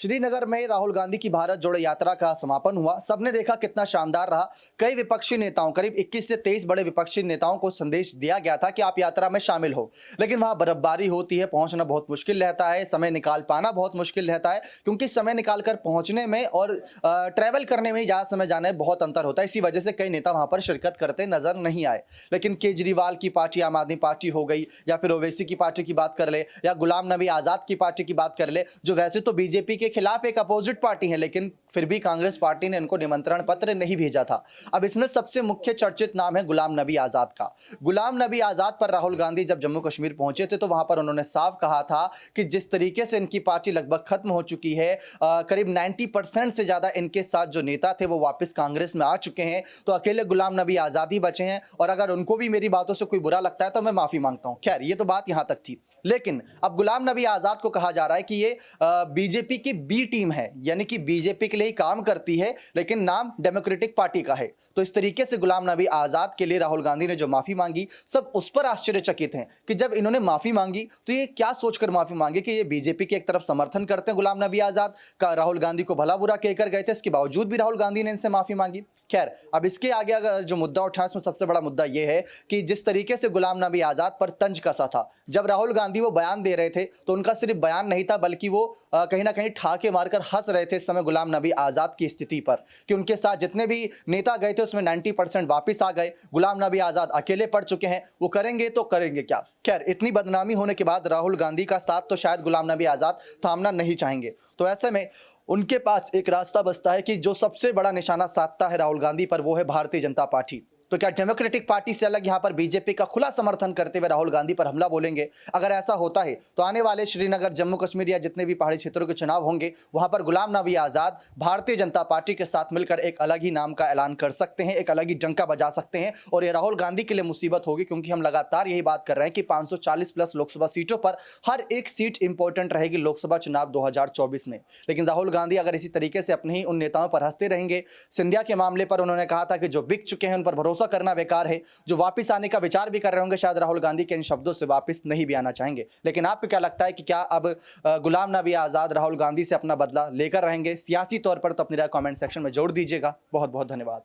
श्रीनगर में राहुल गांधी की भारत जोड़ो यात्रा का समापन हुआ। सबने देखा कितना शानदार रहा। कई विपक्षी नेताओं, करीब 21 से 23 बड़े विपक्षी नेताओं को संदेश दिया गया था कि आप यात्रा में शामिल हो, लेकिन वहां बर्फबारी होती है, पहुंचना बहुत मुश्किल रहता है, समय निकाल पाना बहुत मुश्किल रहता है, क्योंकि समय निकाल कर पहुंचने में और ट्रैवल करने में ज़्यादा समय जाने में बहुत अंतर होता है। इसी वजह से कई नेता वहां पर शिरकत करते नजर नहीं आए। लेकिन केजरीवाल की पार्टी, आम आदमी पार्टी हो गई, या फिर ओवैसी की पार्टी की बात कर ले, या गुलाम नबी आज़ाद की पार्टी की बात कर ले, जो वैसे तो बीजेपी के खिलाफ एक अपोजिट पार्टी है, लेकिन फिर भी कांग्रेस पार्टी ने इनको निमंत्रण पत्र नहीं भेजा था। अब इसमें सबसे मुख्य चर्चित नाम है गुलाम नबी आज़ाद का। गुलाम नबी आज़ाद पर राहुल गांधी जब जम्मू कश्मीर पहुंचे थे तो वहां पर उन्होंने साफ कहा था कि जिस तरीके से इनकी पार्टी लगभग खत्म हो चुकी है, करीब 90% से ज्यादा इनके साथ जो नेता थे वो वापस कांग्रेस में आ चुके हैं, तो अकेले गुलाम नबी आज़ाद ही बचे हैं। और अगर उनको भी मेरी बातों से कोई बुरा लगता है तो मैं माफी मांगता हूं। खैर, ये तो बात यहां तक थी। लेकिन अब गुलाम नबी आज़ाद को कहा जा रहा है कि ये बीजेपी की बी टीम है, यानी कि बीजेपी के लिए ही काम करती है, लेकिन नाम डेमोक्रेटिक पार्टी का है। तो इस तरीके से गुलाम नबी आज़ाद के लिए राहुल गांधी ने जो माफी मांगी, सब उस पर आश्चर्यचकित हैं कि जब इन्होंने माफी मांगी तो ये क्या सोचकर माफी मांगी कि ये बीजेपी के एक तरफ समर्थन करते हैं गुलाम नबी आज़ाद का, राहुल गांधी को भला बुरा कहकर गए थे, इसके बावजूद भी राहुल गांधी ने इनसे माफी मांगी। खैर, अब इसके आगे अगर जो मुद्दा उठा, इसमें सबसे बड़ा मुद्दा यह है कि जिस तरीके से गुलाम नबी आज़ाद पर तंज कसा था, जब राहुल गांधी वो बयान दे रहे थे तो उनका सिर्फ बयान नहीं था, बल्कि वो कहीं ना कहीं ठाके मारकर हंस रहे थे इस समय गुलाम नबी आज़ाद की स्थिति पर, कि उनके साथ जितने भी नेता गए थे उसमें 90% वापस आ गए, गुलाम नबी आज़ाद अकेले पड़ चुके हैं, वो करेंगे तो करेंगे क्या। खैर, इतनी बदनामी होने के बाद राहुल गांधी का साथ तो शायद गुलाम नबी आज़ाद थामना नहीं चाहेंगे। तो ऐसे में उनके पास एक रास्ता बचता है कि जो सबसे बड़ा निशाना साधता है राहुल गांधी पर, वो है भारतीय जनता पार्टी। तो क्या डेमोक्रेटिक पार्टी से अलग यहां पर बीजेपी का खुला समर्थन करते हुए राहुल गांधी पर हमला बोलेंगे? अगर ऐसा होता है तो आने वाले श्रीनगर, जम्मू कश्मीर या जितने भी पहाड़ी क्षेत्रों के चुनाव होंगे, वहां पर गुलाम नबी आज़ाद भारतीय जनता पार्टी के साथ मिलकर एक अलग ही नाम का ऐलान कर सकते हैं, एक अलग ही डंका बजा सकते हैं। और ये राहुल गांधी के लिए मुसीबत होगी, क्योंकि हम लगातार यही बात कर रहे हैं कि 540 प्लस लोकसभा सीटों पर हर एक सीट इंपॉर्टेंट रहेगी लोकसभा चुनाव 2024 में। लेकिन राहुल गांधी अगर इसी तरीके से अपने ही उन नेताओं पर हंसते रहेंगे, सिंधिया के मामले पर उन्होंने कहा था कि जो बिक चुके हैं उन पर भरोसा करना बेकार है, जो वापस आने का विचार भी कर रहे होंगे, शायद राहुल गांधी के इन शब्दों से वापस नहीं भी आना चाहेंगे। लेकिन आपको क्या लगता है कि क्या अब गुलाम नबी आज़ाद राहुल गांधी से अपना बदला लेकर रहेंगे सियासी तौर पर? तो अपनी राय कमेंट सेक्शन में जोड़ दीजिएगा। बहुत बहुत धन्यवाद।